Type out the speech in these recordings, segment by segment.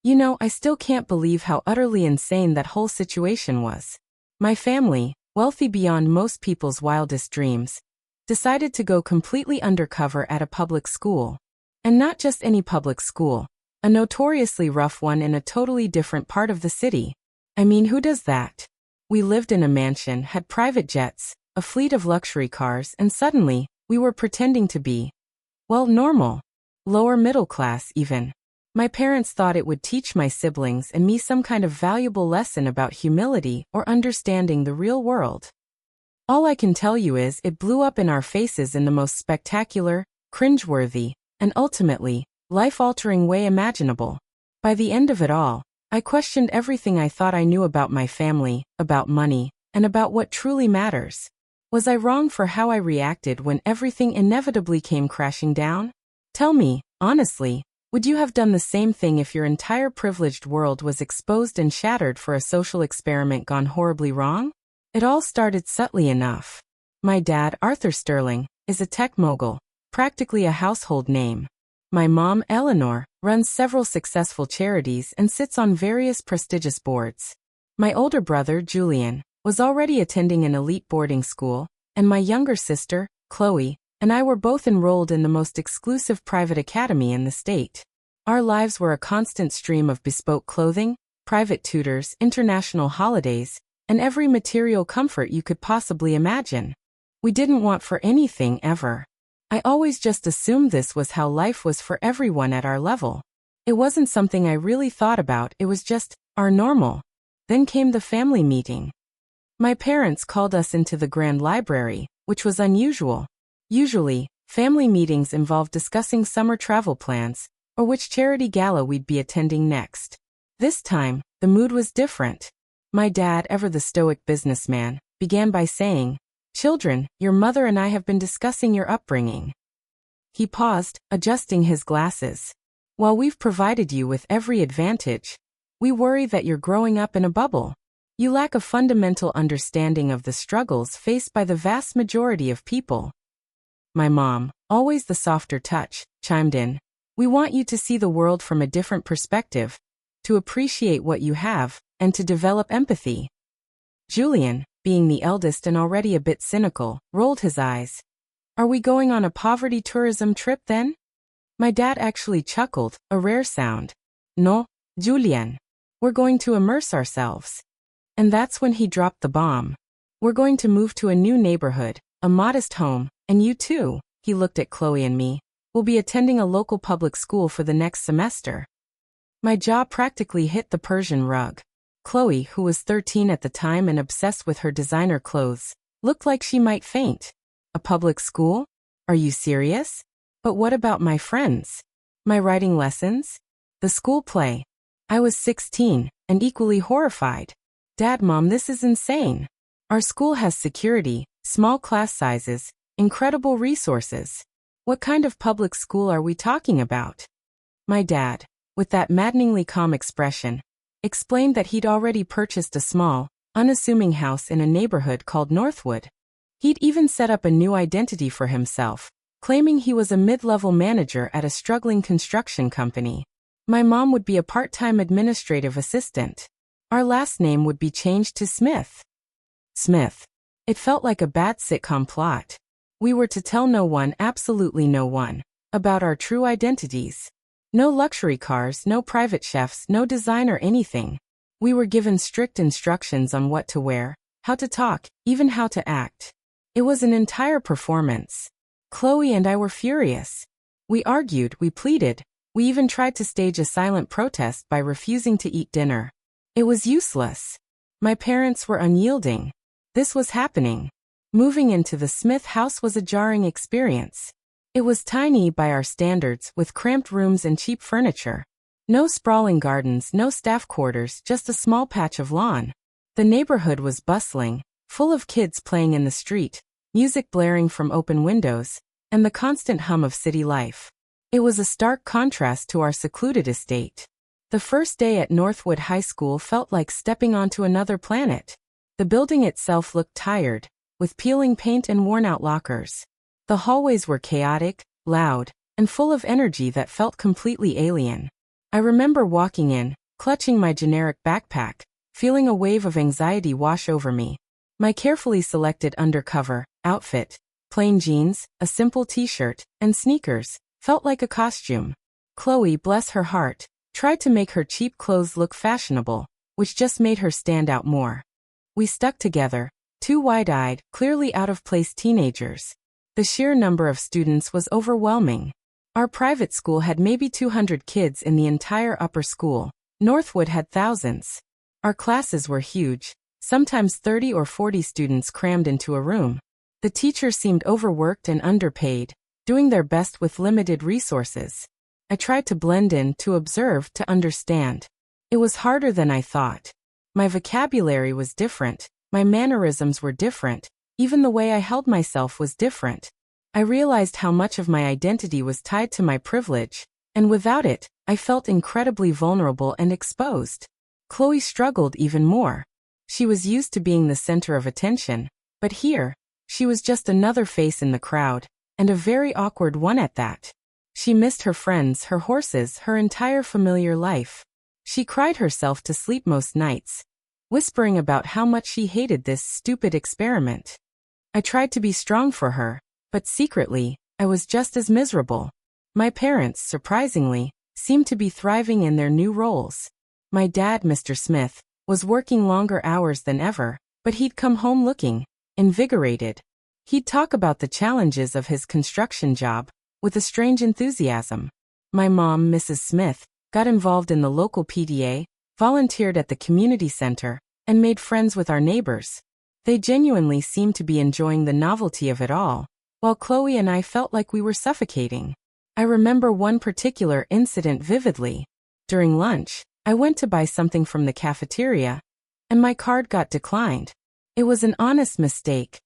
I still can't believe how utterly insane that whole situation was. My family, wealthy beyond most people's wildest dreams, decided to go completely undercover at a public school. And not just any public school, a notoriously rough one in a totally different part of the city. I mean, who does that? We lived in a mansion, had private jets, a fleet of luxury cars, and suddenly, we were pretending to be, well, normal. Lower middle class, even. My parents thought it would teach my siblings and me some kind of valuable lesson about humility or understanding the real world. All I can tell you is it blew up in our faces in the most spectacular, cringeworthy, and ultimately, life-altering way imaginable. By the end of it all, I questioned everything I thought I knew about my family, about money, and about what truly matters. Was I wrong for how I reacted when everything inevitably came crashing down? Tell me, honestly, would you have done the same thing if your entire privileged world was exposed and shattered for a social experiment gone horribly wrong? It all started subtly enough. My dad, Arthur Sterling, is a tech mogul, practically a household name. My mom, Eleanor, runs several successful charities and sits on various prestigious boards. My older brother, Julian, was already attending an elite boarding school, and my younger sister, Chloe, and I were both enrolled in the most exclusive private academy in the state. Our lives were a constant stream of bespoke clothing, private tutors, international holidays, and every material comfort you could possibly imagine. We didn't want for anything ever. I always just assumed this was how life was for everyone at our level. It wasn't something I really thought about, it was just our normal. Then came the family meeting. My parents called us into the grand library, which was unusual. Usually, family meetings involved discussing summer travel plans, or which charity gala we'd be attending next. This time, the mood was different. My dad, ever the stoic businessman, began by saying, "Children, your mother and I have been discussing your upbringing." He paused, adjusting his glasses. "While we've provided you with every advantage, we worry that you're growing up in a bubble. You lack a fundamental understanding of the struggles faced by the vast majority of people." My mom, always the softer touch, chimed in, "We want you to see the world from a different perspective, to appreciate what you have, and to develop empathy." Julian, being the eldest and already a bit cynical, rolled his eyes. "Are we going on a poverty tourism trip then?" My dad actually chuckled, a rare sound. "No, Julian. We're going to immerse ourselves." And that's when he dropped the bomb. "We're going to move to a new neighborhood, a modest home, and you too," he looked at Chloe and me, "will be attending a local public school for the next semester." My jaw practically hit the Persian rug. Chloe, who was 13 at the time and obsessed with her designer clothes, looked like she might faint. "A public school? Are you serious? But what about my friends? My writing lessons? The school play?" I was 16, and equally horrified. "Dad, Mom, this is insane. Our school has security, small class sizes, incredible resources. What kind of public school are we talking about?" My dad, with that maddeningly calm expression, explained that he'd already purchased a small, unassuming house in a neighborhood called Northwood. He'd even set up a new identity for himself, claiming he was a mid-level manager at a struggling construction company. My mom would be a part-time administrative assistant. Our last name would be changed to Smith. Smith. It felt like a bad sitcom plot. We were to tell no one, absolutely no one, about our true identities. No luxury cars, no private chefs, no designer anything. We were given strict instructions on what to wear, how to talk, even how to act. It was an entire performance. Chloe and I were furious. We argued, we pleaded, we even tried to stage a silent protest by refusing to eat dinner. It was useless. My parents were unyielding. This was happening. Moving into the Smith house was a jarring experience. It was tiny by our standards, with cramped rooms and cheap furniture. No sprawling gardens, no staff quarters, just a small patch of lawn. The neighborhood was bustling, full of kids playing in the street, music blaring from open windows, and the constant hum of city life. It was a stark contrast to our secluded estate. The first day at Northwood High School felt like stepping onto another planet. The building itself looked tired, with peeling paint and worn-out lockers. The hallways were chaotic, loud, and full of energy that felt completely alien. I remember walking in, clutching my generic backpack, feeling a wave of anxiety wash over me. My carefully selected undercover outfit, plain jeans, a simple t-shirt, and sneakers, felt like a costume. Chloe, bless her heart, tried to make her cheap clothes look fashionable, which just made her stand out more. We stuck together, two wide-eyed, clearly out-of-place teenagers. The sheer number of students was overwhelming. Our private school had maybe 200 kids in the entire upper school. Northwood had thousands. Our classes were huge, sometimes 30 or 40 students crammed into a room. The teachers seemed overworked and underpaid, doing their best with limited resources. I tried to blend in, to observe, to understand. It was harder than I thought. My vocabulary was different, my mannerisms were different, even the way I held myself was different. I realized how much of my identity was tied to my privilege, and without it, I felt incredibly vulnerable and exposed. Chloe struggled even more. She was used to being the center of attention, but here, she was just another face in the crowd, and a very awkward one at that. She missed her friends, her horses, her entire familiar life. She cried herself to sleep most nights, whispering about how much she hated this stupid experiment. I tried to be strong for her, but secretly, I was just as miserable. My parents, surprisingly, seemed to be thriving in their new roles. My dad, Mr. Smith, was working longer hours than ever, but he'd come home looking invigorated. He'd talk about the challenges of his construction job with a strange enthusiasm. My mom, Mrs. Smith, got involved in the local PTA, volunteered at the community center, and made friends with our neighbors. They genuinely seemed to be enjoying the novelty of it all, while Chloe and I felt like we were suffocating. I remember one particular incident vividly. During lunch, I went to buy something from the cafeteria, and my card got declined. It was an honest mistake.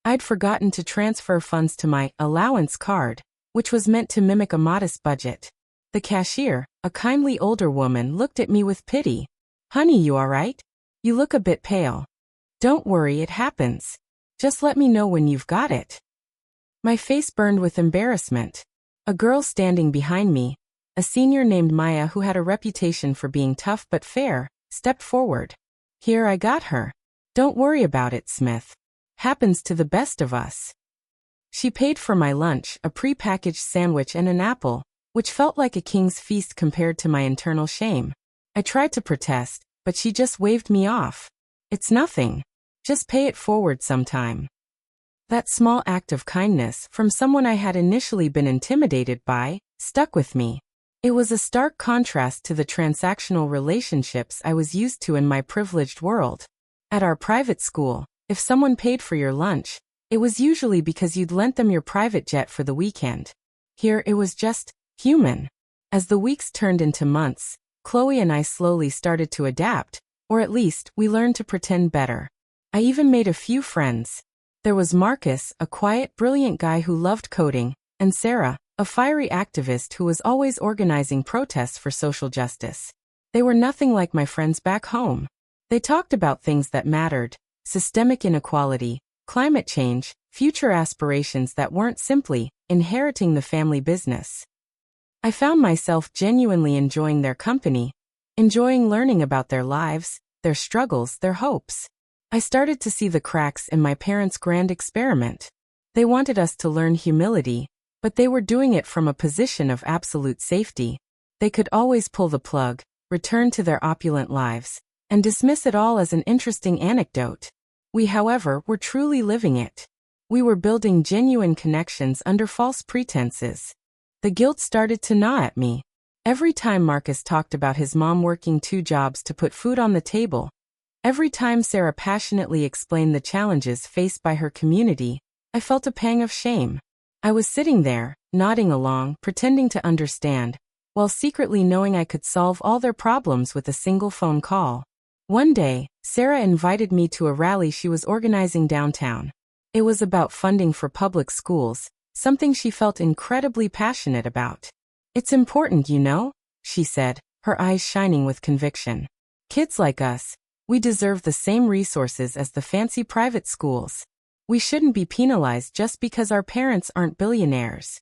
I'd forgotten to transfer funds to my allowance card, which was meant to mimic a modest budget. The cashier, a kindly older woman, looked at me with pity. "Honey, you all right? You look a bit pale." "Don't worry, it happens. Just let me know when you've got it." My face burned with embarrassment. A girl standing behind me, a senior named Maya who had a reputation for being tough but fair, stepped forward. "Here, I got her. Don't worry about it, Smith. Happens to the best of us." She paid for my lunch, a pre-packaged sandwich and an apple, which felt like a king's feast compared to my internal shame. I tried to protest, but she just waved me off. "It's nothing. Just pay it forward sometime." That small act of kindness from someone I had initially been intimidated by stuck with me. It was a stark contrast to the transactional relationships I was used to in my privileged world. At our private school, if someone paid for your lunch, it was usually because you'd lent them your private jet for the weekend. Here it was just human. As the weeks turned into months, Chloe and I slowly started to adapt, or at least we learned to pretend better. I even made a few friends. There was Marcus, a quiet, brilliant guy who loved coding, and Sarah, a fiery activist who was always organizing protests for social justice. They were nothing like my friends back home. They talked about things that mattered: systemic inequality, climate change, future aspirations that weren't simply inheriting the family business. I found myself genuinely enjoying their company, enjoying learning about their lives, their struggles, their hopes. I started to see the cracks in my parents' grand experiment. They wanted us to learn humility, but they were doing it from a position of absolute safety. They could always pull the plug, return to their opulent lives, and dismiss it all as an interesting anecdote. We, however, were truly living it. We were building genuine connections under false pretenses. The guilt started to gnaw at me. Every time Marcus talked about his mom working 2 jobs to put food on the table, every time Sarah passionately explained the challenges faced by her community, I felt a pang of shame. I was sitting there, nodding along, pretending to understand, while secretly knowing I could solve all their problems with a single phone call. One day, Sarah invited me to a rally she was organizing downtown. It was about funding for public schools, something she felt incredibly passionate about. "It's important, you know," she said, her eyes shining with conviction. "Kids like us, we deserve the same resources as the fancy private schools. We shouldn't be penalized just because our parents aren't billionaires."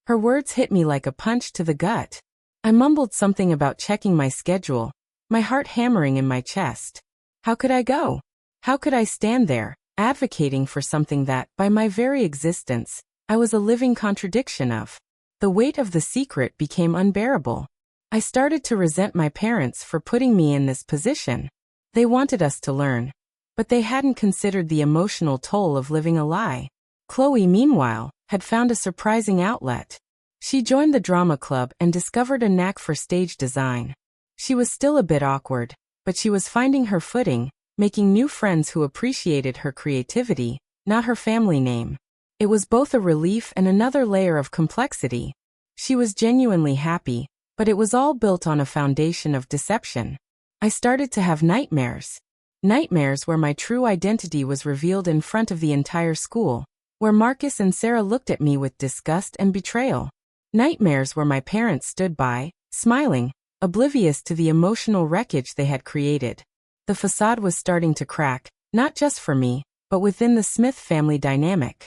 Her words hit me like a punch to the gut. I mumbled something about checking my schedule, my heart hammering in my chest. How could I go? How could I stand there, advocating for something that, by my very existence, I was a living contradiction of? The weight of the secret became unbearable. I started to resent my parents for putting me in this position. They wanted us to learn, but they hadn't considered the emotional toll of living a lie. Chloe, meanwhile, had found a surprising outlet. She joined the drama club and discovered a knack for stage design. She was still a bit awkward, but she was finding her footing, making new friends who appreciated her creativity, not her family name. It was both a relief and another layer of complexity. She was genuinely happy, but it was all built on a foundation of deception. I started to have nightmares. Nightmares where my true identity was revealed in front of the entire school, where Marcus and Sarah looked at me with disgust and betrayal. Nightmares where my parents stood by, smiling, oblivious to the emotional wreckage they had created. The facade was starting to crack, not just for me, but within the Smith family dynamic.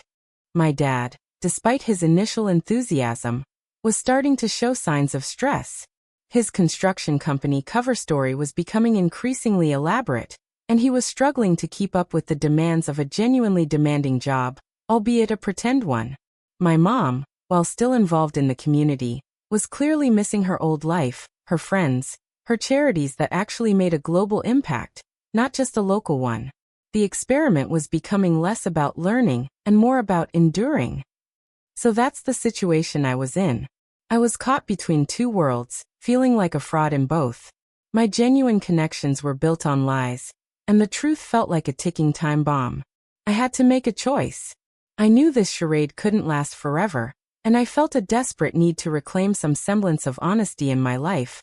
My dad, despite his initial enthusiasm, was starting to show signs of stress. His construction company cover story was becoming increasingly elaborate, and he was struggling to keep up with the demands of a genuinely demanding job, albeit a pretend one. My mom, while still involved in the community, was clearly missing her old life, her friends, her charities that actually made a global impact, not just a local one. The experiment was becoming less about learning and more about enduring. So that's the situation I was in. I was caught between two worlds, feeling like a fraud in both. My genuine connections were built on lies, and the truth felt like a ticking time bomb. I had to make a choice. I knew this charade couldn't last forever, and I felt a desperate need to reclaim some semblance of honesty in my life,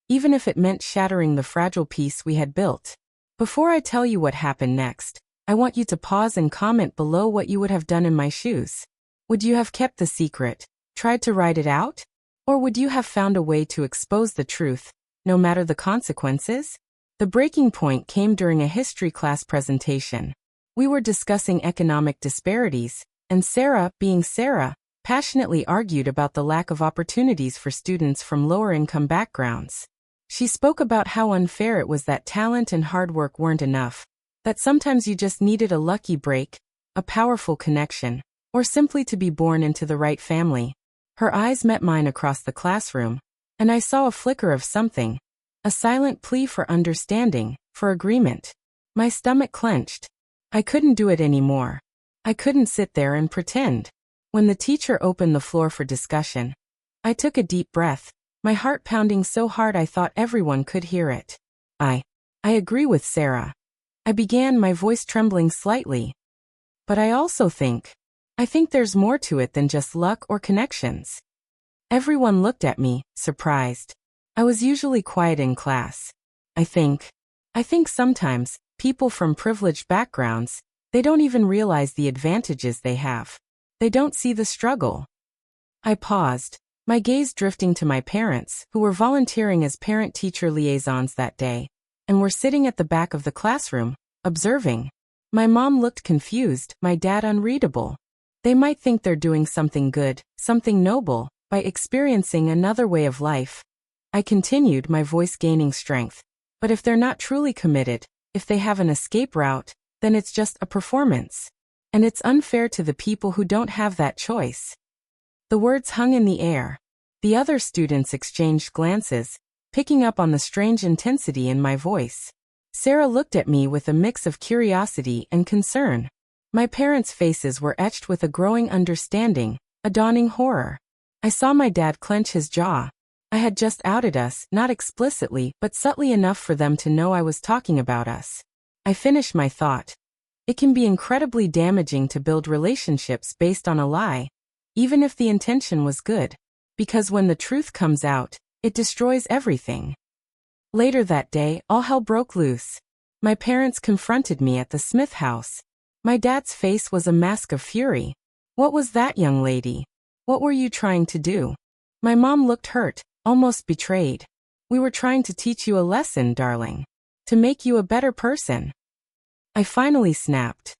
even if it meant shattering the fragile peace we had built. Before I tell you what happened next, I want you to pause and comment below what you would have done in my shoes. Would you have kept the secret, tried to ride it out? Or would you have found a way to expose the truth, no matter the consequences? The breaking point came during a history class presentation. We were discussing economic disparities, and Sarah, being Sarah, passionately argued about the lack of opportunities for students from lower-income backgrounds. She spoke about how unfair it was that talent and hard work weren't enough, that sometimes you just needed a lucky break, a powerful connection, or simply to be born into the right family. Her eyes met mine across the classroom, and I saw a flicker of something, a silent plea for understanding, for agreement. My stomach clenched. I couldn't do it anymore. I couldn't sit there and pretend. When the teacher opened the floor for discussion, I took a deep breath, my heart pounding so hard I thought everyone could hear it. I agree with Sarah. I began, my voice trembling slightly. But I think there's more to it than just luck or connections. Everyone looked at me, surprised. I was usually quiet in class. I think sometimes, people from privileged backgrounds, they don't even realize the advantages they have. They don't see the struggle. I paused, my gaze drifting to my parents, who were volunteering as parent-teacher liaisons that day, and were sitting at the back of the classroom, observing. My mom looked confused, my dad unreadable. They might think they're doing something good, something noble, by experiencing another way of life. I continued, my voice gaining strength. But if they're not truly committed, if they have an escape route, then it's just a performance. And it's unfair to the people who don't have that choice. The words hung in the air. The other students exchanged glances, picking up on the strange intensity in my voice. Sarah looked at me with a mix of curiosity and concern. My parents' faces were etched with a growing understanding, a dawning horror. I saw my dad clench his jaw. I had just outed us, not explicitly, but subtly enough for them to know I was talking about us. I finished my thought. It can be incredibly damaging to build relationships based on a lie, even if the intention was good, because when the truth comes out, it destroys everything. Later that day, all hell broke loose. My parents confronted me at the Smith house. My dad's face was a mask of fury. What was that, young lady? What were you trying to do? My mom looked hurt, almost betrayed. We were trying to teach you a lesson, darling. To make you a better person. I finally snapped.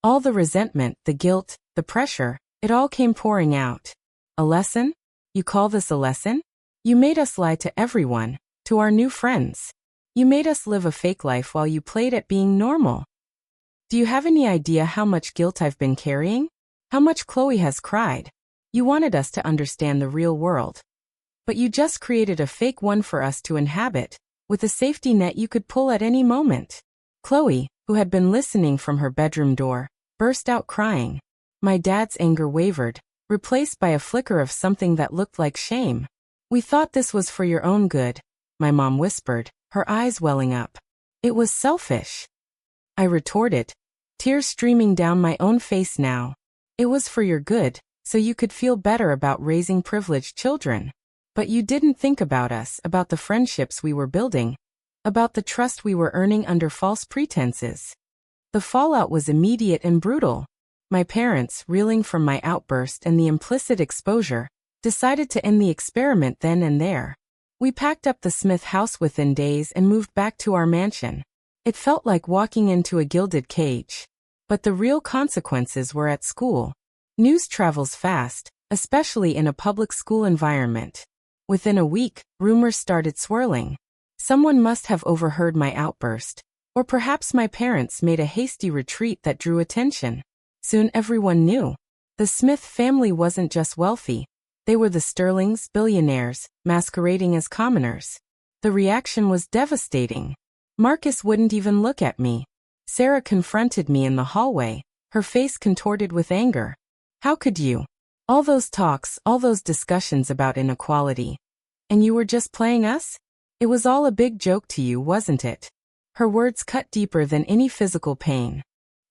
All the resentment, the guilt, the pressure, it all came pouring out. A lesson? You call this a lesson? You made us lie to everyone, to our new friends. You made us live a fake life while you played at being normal. Do you have any idea how much guilt I've been carrying? How much Chloe has cried? You wanted us to understand the real world. But you just created a fake one for us to inhabit, with a safety net you could pull at any moment. Chloe, who had been listening from her bedroom door, burst out crying. My dad's anger wavered, replaced by a flicker of something that looked like shame. We thought this was for your own good, my mom whispered, her eyes welling up. It was selfish. I retorted, tears streaming down my own face now. It was for your good, so you could feel better about raising privileged children. But you didn't think about us, about the friendships we were building, about the trust we were earning under false pretenses. The fallout was immediate and brutal. My parents, reeling from my outburst and the implicit exposure, decided to end the experiment then and there. We packed up the Smith house within days and moved back to our mansion. It felt like walking into a gilded cage. But the real consequences were at school. News travels fast, especially in a public school environment. Within a week, rumors started swirling. Someone must have overheard my outburst, or perhaps my parents made a hasty retreat that drew attention. Soon everyone knew. The Smith family wasn't just wealthy. They were the Sterlings, billionaires, masquerading as commoners. The reaction was devastating. Marcus wouldn't even look at me. Sarah confronted me in the hallway, her face contorted with anger. How could you? All those talks, all those discussions about inequality. And you were just playing us? It was all a big joke to you, wasn't it? Her words cut deeper than any physical pain.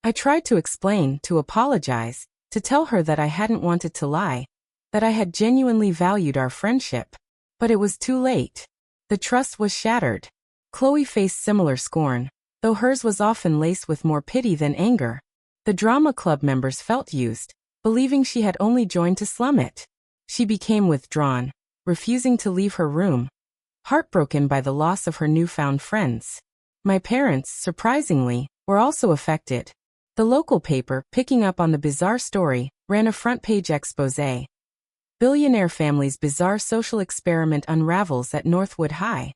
I tried to explain, to apologize, to tell her that I hadn't wanted to lie, that I had genuinely valued our friendship. But it was too late. The trust was shattered. Chloe faced similar scorn, though hers was often laced with more pity than anger. The drama club members felt used, believing she had only joined to slum it. She became withdrawn, refusing to leave her room, heartbroken by the loss of her newfound friends. My parents, surprisingly, were also affected. The local paper, picking up on the bizarre story, ran a front-page exposé. Billionaire family's bizarre social experiment unravels at Northwood High.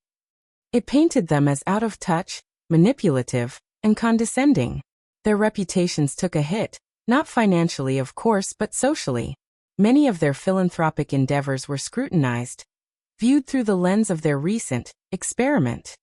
It painted them as out of touch, manipulative, and condescending. Their reputations took a hit, not financially of course but socially. Many of their philanthropic endeavors were scrutinized, viewed through the lens of their recent experiment.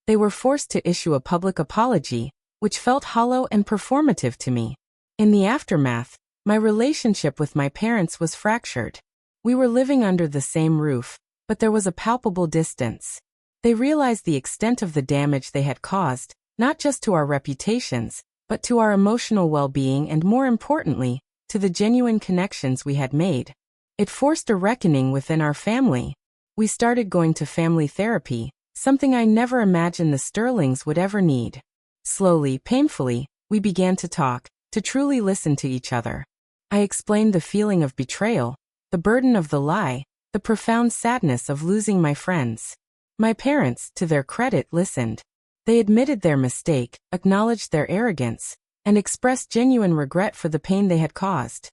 They were forced to issue a public apology, which felt hollow and performative to me. In the aftermath, my relationship with my parents was fractured. We were living under the same roof, but there was a palpable distance. They realized the extent of the damage they had caused, not just to our reputations, but to our emotional well-being and, more importantly, to the genuine connections we had made. It forced a reckoning within our family. We started going to family therapy, something I never imagined the Sterlings would ever need. Slowly, painfully, we began to talk, to truly listen to each other. I explained the feeling of betrayal, the burden of the lie, the profound sadness of losing my friends. My parents, to their credit, listened. They admitted their mistake, acknowledged their arrogance, and expressed genuine regret for the pain they had caused.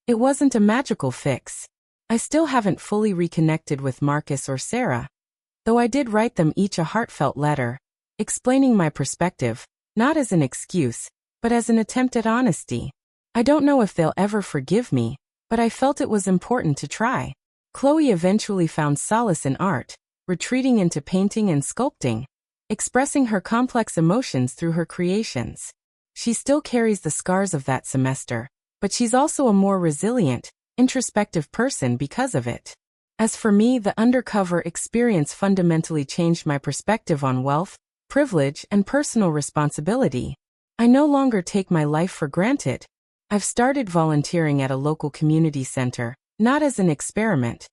It wasn't a magical fix. I still haven't fully reconnected with Marcus or Sarah, though I did write them each a heartfelt letter, explaining my perspective, not as an excuse, but as an attempt at honesty. I don't know if they'll ever forgive me, but I felt it was important to try. Chloe eventually found solace in art, retreating into painting and sculpting, expressing her complex emotions through her creations. She still carries the scars of that semester, but she's also a more resilient, introspective person because of it. As for me, the Undercover experience fundamentally changed my perspective on wealth, privilege, and personal responsibility. I no longer take my life for granted. I've started volunteering at a local community center, not as an experiment,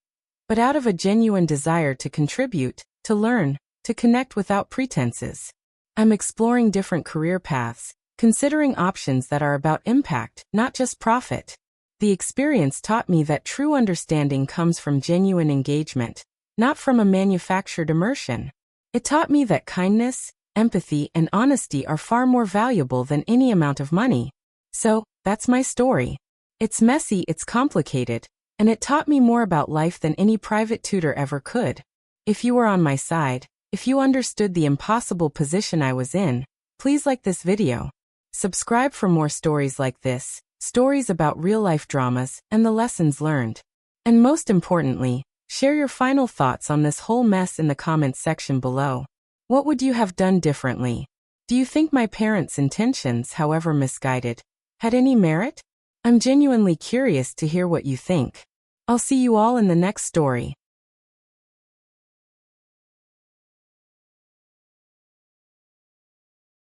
but out of a genuine desire to contribute, to learn, to connect without pretenses. I'm exploring different career paths, considering options that are about impact, not just profit. The experience taught me that true understanding comes from genuine engagement, not from a manufactured immersion. It taught me that kindness, empathy, and honesty are far more valuable than any amount of money. So, that's my story. It's messy, it's complicated, And it taught me more about life than any private tutor ever could. If you were on my side, if you understood the impossible position I was in, please like this video. Subscribe for more stories like this, stories about real-life dramas and the lessons learned. And most importantly, share your final thoughts on this whole mess in the comments section below. What would you have done differently? Do you think my parents' intentions, however misguided, had any merit? I'm genuinely curious to hear what you think. I'll see you all in the next story.